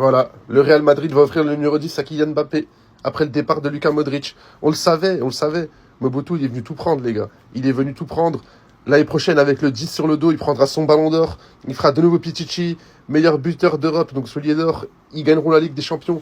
Voilà, le Real Madrid va offrir le numéro 10 à Kylian Mbappé après le départ de Luka Modric. On le savait, on le savait. Mobutu, il est venu tout prendre, les gars. Il est venu tout prendre. L'année prochaine, avec le 10 sur le dos, il prendra son ballon d'or. Il fera de nouveau Pichichi, meilleur buteur d'Europe, donc soulier d'or. Ils gagneront la Ligue des Champions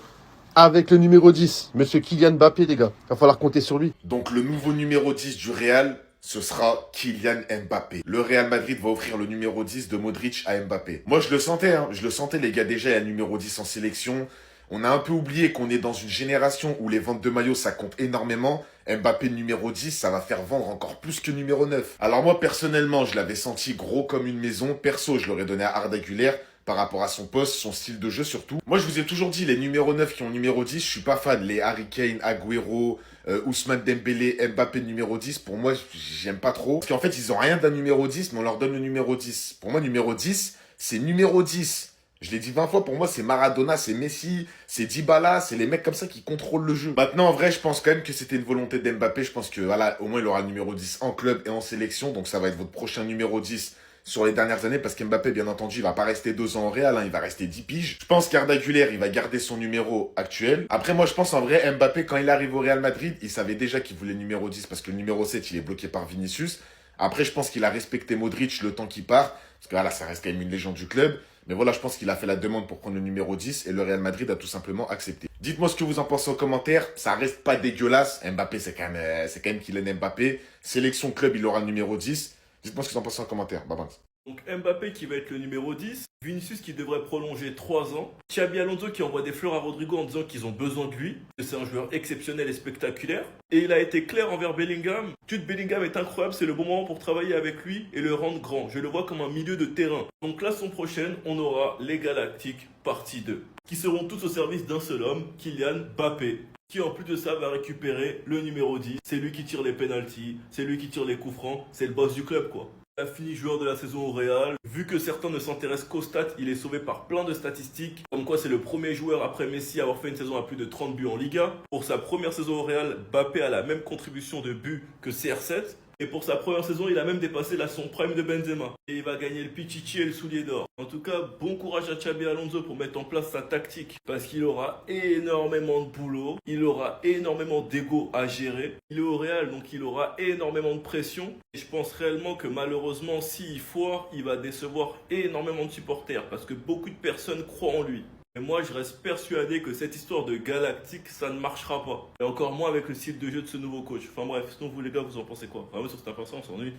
avec le numéro 10, monsieur Kylian Mbappé, les gars. Il va falloir compter sur lui. Donc le nouveau numéro 10 du Real, ce sera Kylian Mbappé. Le Real Madrid va offrir le numéro 10 de Modric à Mbappé. Moi, je le sentais, les gars. Déjà, il y a le numéro 10 en sélection. On a un peu oublié qu'on est dans une génération où les ventes de maillots, ça compte énormément. Mbappé numéro 10, ça va faire vendre encore plus que numéro 9. Alors moi, personnellement, je l'avais senti gros comme une maison. Perso, je l'aurais donné à Arda Güler par rapport à son poste, son style de jeu surtout. Moi, je vous ai toujours dit, les numéros 9 qui ont numéro 10, je suis pas fan. Les Harry Kane, Agüero, Ousmane Dembélé, Mbappé numéro 10, pour moi, j'aime pas trop. Parce qu'en fait, ils ont rien d'un numéro 10, mais on leur donne le numéro 10. Pour moi, numéro 10, c'est numéro 10. Je l'ai dit 20 fois, pour moi, c'est Maradona, c'est Messi, c'est Dybala, c'est les mecs comme ça qui contrôlent le jeu. Maintenant, en vrai, je pense quand même que c'était une volonté d'Mbappé. Je pense que, voilà, au moins, il aura le numéro 10 en club et en sélection. Donc, ça va être votre prochain numéro 10 sur les dernières années. Parce qu'Mbappé, bien entendu, il va pas rester 2 ans au Real, il va rester 10 piges. Je pense qu'Arda Güler, il va garder son numéro actuel. Après, moi, je pense en vrai, Mbappé, quand il arrive au Real Madrid, il savait déjà qu'il voulait le numéro 10 parce que le numéro 7, il est bloqué par Vinicius. Après, je pense qu'il a respecté Modric le temps qu'il part. Parce que voilà, ça reste quand même une légende du club. Mais voilà, je pense qu'il a fait la demande pour prendre le numéro 10 et le Real Madrid a tout simplement accepté. Dites-moi ce que vous en pensez en commentaire. Ça reste pas dégueulasse. Mbappé, c'est quand même Kylian Mbappé. Sélection club, il aura le numéro 10. Dites-moi ce que vous en pensez en commentaire. Bye bye. Donc Mbappé qui va être le numéro 10, Vinicius qui devrait prolonger 3 ans, Xabi Alonso qui envoie des fleurs à Rodrigo en disant qu'ils ont besoin de lui, que c'est un joueur exceptionnel et spectaculaire. Et il a été clair envers Bellingham. Jude Bellingham est incroyable, c'est le bon moment pour travailler avec lui et le rendre grand. Je le vois comme un milieu de terrain. Donc la saison prochaine, on aura les Galactiques partie 2, qui seront tous au service d'un seul homme, Kylian Mbappé, qui en plus de ça va récupérer le numéro 10. C'est lui qui tire les pénaltys, c'est lui qui tire les coups francs, c'est le boss du club quoi. Il a fini joueur de la saison au Real. Vu que certains ne s'intéressent qu'aux stats, il est sauvé par plein de statistiques. Comme quoi c'est le premier joueur après Messi à avoir fait une saison à plus de 30 buts en Liga. Pour sa première saison au Real, Mbappé a la même contribution de buts que CR7. Et pour sa première saison, il a même dépassé son prime de Benzema. Et il va gagner le Pichichi et le soulier d'or. En tout cas, bon courage à Xabi Alonso pour mettre en place sa tactique. Parce qu'il aura énormément de boulot. Il aura énormément d'ego à gérer. Il est au Real, donc il aura énormément de pression. Et je pense réellement que malheureusement, s'il foire, il va décevoir énormément de supporters. Parce que beaucoup de personnes croient en lui. Mais moi, je reste persuadé que cette histoire de galactique, ça ne marchera pas. Et encore moins avec le style de jeu de ce nouveau coach. Enfin bref, sinon vous les gars, vous en pensez quoi? Enfin, moi, sur cette impression, on s'ennuie.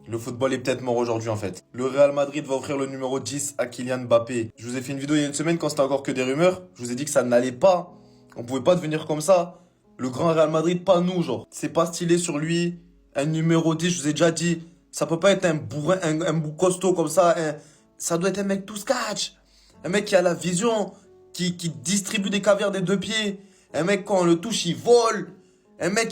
Le football est peut-être mort aujourd'hui en fait. Le Real Madrid va offrir le numéro 10 à Kylian Mbappé. Je vous ai fait une vidéo il y a une semaine quand c'était encore que des rumeurs. Je vous ai dit que ça n'allait pas. On pouvait pas devenir comme ça. Le grand Real Madrid, pas nous genre. C'est pas stylé sur lui. Un numéro 10, je vous ai déjà dit. Ça peut pas être un bourrin, un bout costaud comme ça. Ça doit être un mec tout scratch. Un mec qui a la vision. Qui distribue des caviars des 2 pieds. Un mec, quand on le touche, il vole. Un mec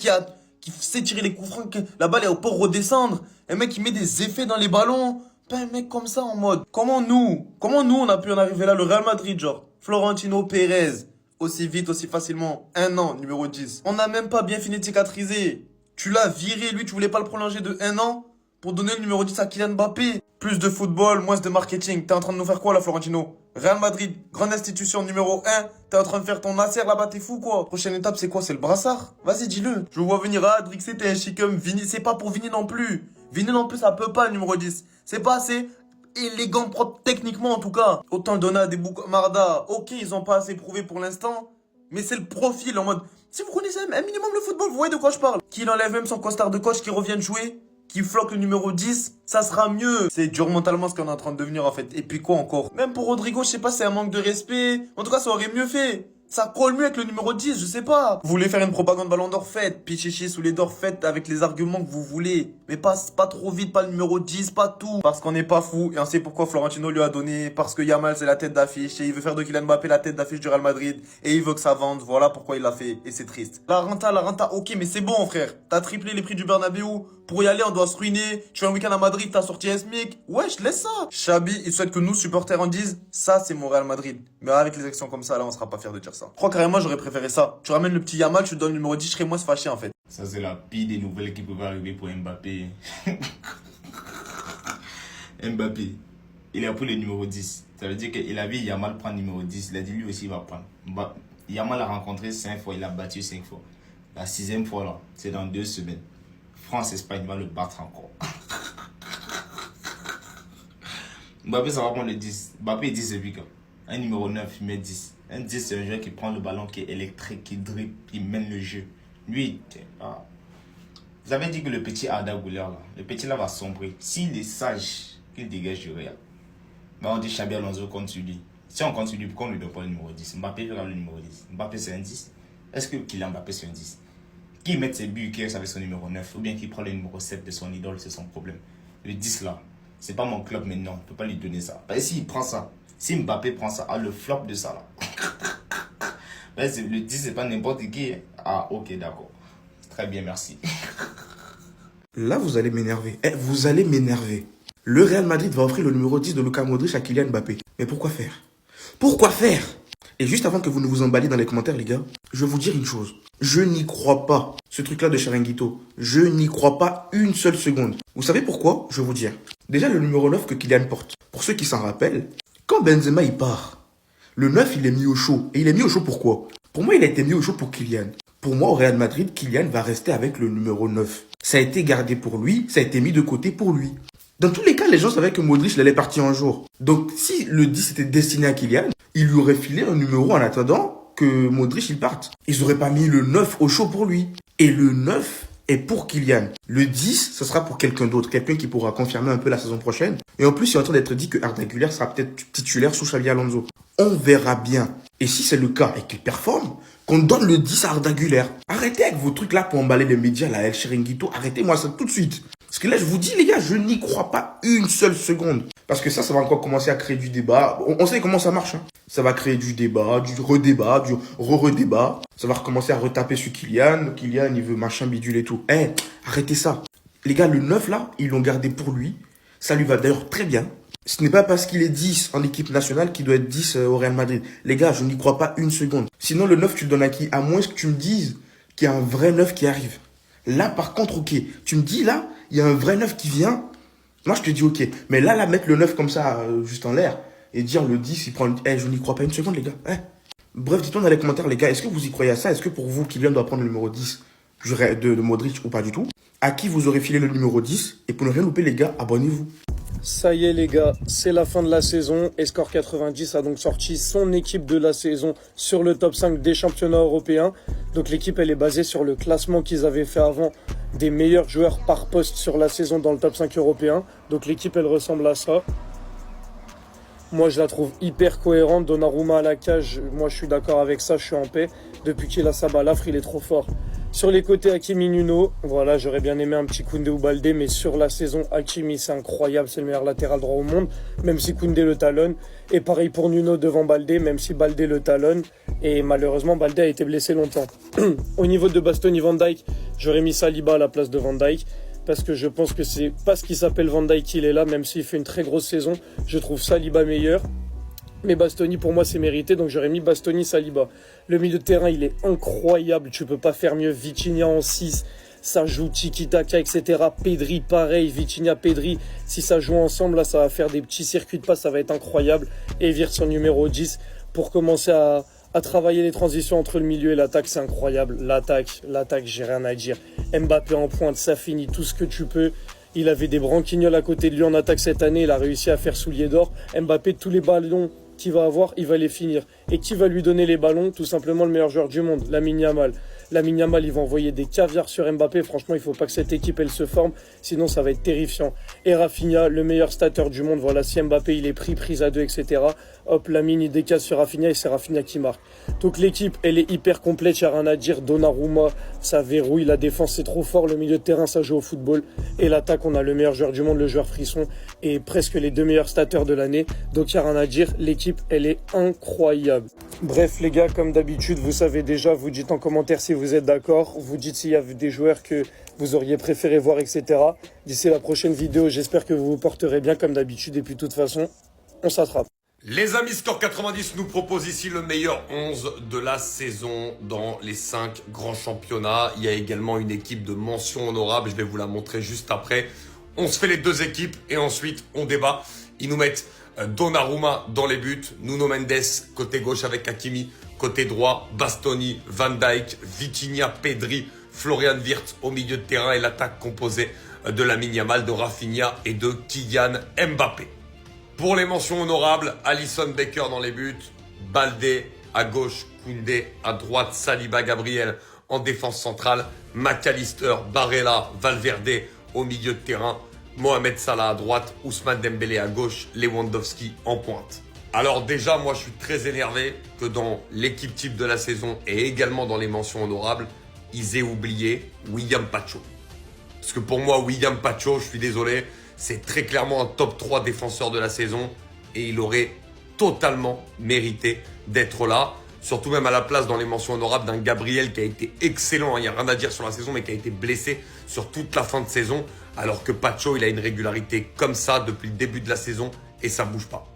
qui sait tirer les coups francs. La balle, elle peut redescendre. Un mec qui met des effets dans les ballons. Pas un mec comme ça en mode. Comment nous, on a pu en arriver là, le Real Madrid, genre. Florentino Pérez. Aussi vite, aussi facilement. 1 an, numéro 10. On n'a même pas bien fini de cicatriser. Tu l'as viré, lui, tu voulais pas le prolonger de 1 an pour donner le numéro 10 à Kylian Mbappé. Plus de football, moins de marketing. T'es en train de nous faire quoi là, Florentino? Real Madrid, grande institution numéro 1. T'es en train de faire ton Nasser là-bas, t'es fou quoi? Prochaine étape, c'est quoi? C'est le brassard? Vas-y, dis-le. Je vois venir à Drixé, t'es un chicum. Vini, c'est pas pour Vini non plus. Vini non plus, ça peut pas, le numéro 10. C'est pas assez élégant, propre, techniquement en tout cas. Autant le donner à des boucs Marda. Ok, ils ont pas assez prouvé pour l'instant. Mais c'est le profil en mode. Si vous connaissez un minimum le football, vous voyez de quoi je parle. Qu'il enlève même son costard de coach, qui revienne jouer. Qui floque le numéro 10, ça sera mieux. C'est dur mentalement ce qu'on est en train de devenir en fait. Et puis quoi encore? Même pour Rodrigo, je sais pas, c'est un manque de respect. En tout cas, ça aurait mieux fait. Ça colle mieux avec le numéro 10, je sais pas. Vous voulez faire une propagande ballon d'or, faites. Pichichi sous les d'or, faites avec les arguments que vous voulez. Mais pas trop vite, pas le numéro 10, pas tout. Parce qu'on n'est pas fou. Et on sait pourquoi Florentino lui a donné. Parce que Yamal, c'est la tête d'affiche. Et il veut faire de Kylian Mbappé la tête d'affiche du Real Madrid. Et il veut que ça vende. Voilà pourquoi il l'a fait. Et c'est triste. La renta, ok, mais c'est bon, frère. T'as triplé les prix du Bernabeu. Pour y aller, on doit se ruiner. Tu fais un week-end à Madrid, t'as sorti un SMIC. Wesh, laisse ça. Xabi, il souhaite que nous, supporters, en disent, ça, c'est mon Real Madrid. Mais avec les actions comme ça, là, on sera pas fiers de dire ça. Je crois carrément, j'aurais préféré ça. Tu ramènes le petit Yamal, tu donnes le numéro 10, je serais moins fâché, en fait. Ça, c'est la pire des nouvelles qui peuvent arriver pour Mbappé. Mbappé, il a pris le numéro 10. Ça veut dire qu'il a vu Yamal prendre le numéro 10. Il a dit lui aussi il va prendre. Yamal a rencontré 5 fois, il a battu 5 fois. La 6e fois là, c'est dans 2 semaines. France-Espagne va le battre encore. Mbappé, ça va prendre le 10. Mbappé est 10 depuis quand? Un numéro 9, il met 10. Un 10, c'est un joueur qui prend le ballon, qui est électrique, qui dribble, qui mène le jeu. Lui, vous avez dit que le petit Arda Güler, là, le petit là va sombrer. S'il est sage, qu'il dégage du Real. On dit Xabi Alonso compte sur lui. Si on compte sur lui, pourquoi on ne lui donne pas le numéro 10? Mbappé verra le numéro 10. Mbappé, c'est un 10. Est-ce que Kylian Mbappé, c'est un 10? Qui met ses buts, qui reste avec son numéro 9, ou bien qui prend le numéro 7 de son idole, c'est son problème. Le 10 là, c'est pas mon club, mais non, on ne peut pas lui donner ça. Parce que s'il prend ça, si Mbappé prend ça, le flop de ça là. Le 10, c'est pas n'importe qui. Ah, ok, d'accord. Très bien, merci. Là, vous allez m'énerver. Vous allez m'énerver. Le Real Madrid va offrir le numéro 10 de Luka Modric à Kylian Mbappé. Mais pourquoi faire? Pourquoi faire? Et juste avant que vous ne vous emballiez dans les commentaires, les gars, je vais vous dire une chose. Je n'y crois pas. Ce truc-là de Chiringuito, je n'y crois pas une seule seconde. Vous savez pourquoi? Je vais vous dire. Déjà, le numéro 9 que Kylian porte. Pour ceux qui s'en rappellent, quand Benzema il part, le 9 il est mis au chaud. Et il est mis au chaud pourquoi? Pour moi, il a été mis au chaud pour Kylian. Pour moi, au Real Madrid, Kylian va rester avec le numéro 9. Ça a été gardé pour lui, ça a été mis de côté pour lui. Dans tous les cas, les gens savaient que Modric allait partir un jour. Donc, si le 10 était destiné à Kylian, il lui aurait filé un numéro en attendant que Modric il parte. Ils n'auraient pas mis le 9 au chaud pour lui. Et le 9 est pour Kylian. Le 10, ce sera pour quelqu'un d'autre. Quelqu'un qui pourra confirmer un peu la saison prochaine. Et en plus, il est en train d'être dit que Arda Güler sera peut-être titulaire sous Xabi Alonso. On verra bien. Et si c'est le cas et qu'il performe, qu'on donne le 10 à Arda Güler. Arrêtez avec vos trucs là pour emballer les médias, là, El Chiringuito. Arrêtez-moi ça tout de suite. Parce que là, je vous dis, les gars, je n'y crois pas une seule seconde. Parce que ça va encore commencer à créer du débat. On sait comment ça marche. Hein. Ça va créer du débat, du redébat, du re-redébat. Ça va recommencer à retaper sur Kylian. Kylian, il veut machin bidule et tout. Arrêtez ça. Les gars, le 9 là, ils l'ont gardé pour lui. Ça lui va d'ailleurs très bien. Ce n'est pas parce qu'il est 10 en équipe nationale qu'il doit être 10 au Real Madrid. Les gars, je n'y crois pas une seconde. Sinon, le 9, tu le donnes à qui? À moins que tu me dises qu'il y a un vrai 9 qui arrive. Là, par contre, ok. Tu me dis, là, il y a un vrai 9 qui vient. Moi, je te dis, ok. Mais là, mettre le 9 comme ça, juste en l'air, et dire le 10, il prend le... je n'y crois pas une seconde, les gars. Bref, dites-moi dans les commentaires, les gars, est-ce que vous y croyez à ça? Est-ce que pour vous, Kylian doit prendre le numéro 10 de Modric ou pas du tout? À qui vous aurez filé le numéro 10? Et pour ne rien louper, les gars, abonnez-vous. Ça y est les gars, c'est la fin de la saison et Score 90 a donc sorti son équipe de la saison sur le top 5 des championnats européens. Donc l'équipe elle est basée sur le classement qu'ils avaient fait avant des meilleurs joueurs par poste sur la saison dans le top 5 européen. Donc l'équipe elle ressemble à ça. Moi je la trouve hyper cohérente, Donnarumma à la cage, moi je suis d'accord avec ça, je suis en paix. Depuis qu'il a sa balafre, il est trop fort. Sur les côtés, Hakimi, Nuno, voilà, j'aurais bien aimé un petit Koundé ou Baldé, mais sur la saison, Hakimi, c'est incroyable, c'est le meilleur latéral droit au monde, même si Koundé le talonne. Et pareil pour Nuno devant Baldé, même si Baldé le talonne. Et malheureusement, Baldé a été blessé longtemps. Au niveau de Bastoni, Van Dijk, j'aurais mis Saliba à la place de Van Dijk, parce que je pense que c'est parce qu'il s'appelle Van Dijk qu'il est là, même s'il fait une très grosse saison, je trouve Saliba meilleur. Mais Bastoni, pour moi, c'est mérité, donc j'aurais mis Bastoni, Saliba. Le milieu de terrain, il est incroyable, tu peux pas faire mieux. Vitinha en 6, ça joue tiki-taka, etc. Pedri, pareil, Vitinha, Pedri, si ça joue ensemble, là, ça va faire des petits circuits de passe, ça va être incroyable. Et son numéro 10, pour commencer à travailler les transitions entre le milieu et l'attaque, c'est incroyable. L'attaque, j'ai rien à dire. Mbappé en pointe, ça finit tout ce que tu peux. Il avait des branquignoles à côté de lui en attaque cette année, il a réussi à faire soulier d'or. Mbappé, tous les ballons qu'il va avoir, il va les finir. Et qui va lui donner les ballons? Tout simplement le meilleur joueur du monde, Lamine Yamal. Lamine Yamal, il va envoyer des caviars sur Mbappé. Franchement, il ne faut pas que cette équipe, elle se forme. Sinon, ça va être terrifiant. Et Rafinha, le meilleur stateur du monde. Voilà, si Mbappé, il est prise à deux, etc. Hop, Lamine, il décale sur Rafinha et c'est Rafinha qui marque. Donc l'équipe, elle est hyper complète. Il n'y a rien à dire. Donnarumma, ça verrouille. La défense, c'est trop fort. Le milieu de terrain, ça joue au football. Et l'attaque, on a le meilleur joueur du monde, le joueur frisson. Et presque les deux meilleurs stateurs de l'année. Donc il n'y a rien à dire. L'équipe, elle est incroyable. Bref, les gars, comme d'habitude, vous savez déjà, vous dites en commentaire si vous êtes d'accord. Vous dites s'il y a des joueurs que vous auriez préféré voir, etc. D'ici la prochaine vidéo, j'espère que vous vous porterez bien comme d'habitude. Et puis, de toute façon, on s'attrape. Les amis, Score 90 nous propose ici le meilleur 11 de la saison dans les 5 grands championnats. Il y a également une équipe de mention honorable, je vais vous la montrer juste après. On se fait les deux équipes et ensuite on débat. Ils nous mettent Donnarumma dans les buts, Nuno Mendes côté gauche avec Hakimi, côté droit Bastoni, Van Dijk, Vitinha, Pedri, Florian Wirtz au milieu de terrain et l'attaque composée de Lamine Yamal, de Rafinha et de Kylian Mbappé. Pour les mentions honorables, Alisson Becker dans les buts, Baldé à gauche, Koundé à droite, Saliba, Gabriel en défense centrale, McAllister, Barella, Valverde au milieu de terrain, Mohamed Salah à droite, Ousmane Dembélé à gauche, Lewandowski en pointe. Alors déjà, moi je suis très énervé que dans l'équipe type de la saison et également dans les mentions honorables, ils aient oublié William Pacho. Parce que pour moi, William Pacho, je suis désolé, c'est très clairement un top 3 défenseur de la saison et il aurait totalement mérité d'être là. Surtout même à la place dans les mentions honorables d'un Gabriel qui a été excellent, il n'y a rien à dire sur la saison, mais qui a été blessé sur toute la fin de saison. Alors que Pacho, il a une régularité comme ça depuis le début de la saison et ça bouge pas.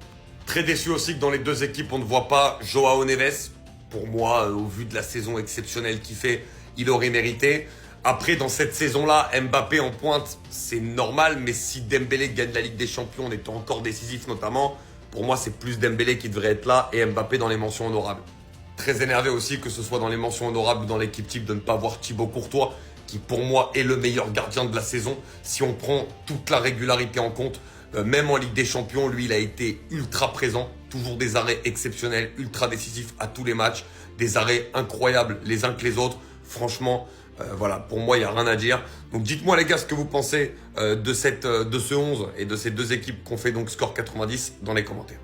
Très déçu aussi que dans les deux équipes, on ne voit pas Joao Neves. Pour moi, au vu de la saison exceptionnelle qu'il fait, il aurait mérité. Après, dans cette saison-là, Mbappé en pointe, c'est normal. Mais si Dembélé gagne la Ligue des Champions en étant encore décisif notamment, pour moi, c'est plus Dembélé qui devrait être là et Mbappé dans les mentions honorables. Très énervé aussi que ce soit dans les mentions honorables ou dans l'équipe type de ne pas voir Thibaut Courtois, qui pour moi est le meilleur gardien de la saison. Si on prend toute la régularité en compte, même en Ligue des Champions, lui, il a été ultra présent. Toujours des arrêts exceptionnels, ultra décisifs à tous les matchs. Des arrêts incroyables les uns que les autres. Franchement, voilà, pour moi, il n'y a rien à dire. Donc dites-moi les gars ce que vous pensez de ce 11 et de ces deux équipes qu'on fait donc score 90 dans les commentaires.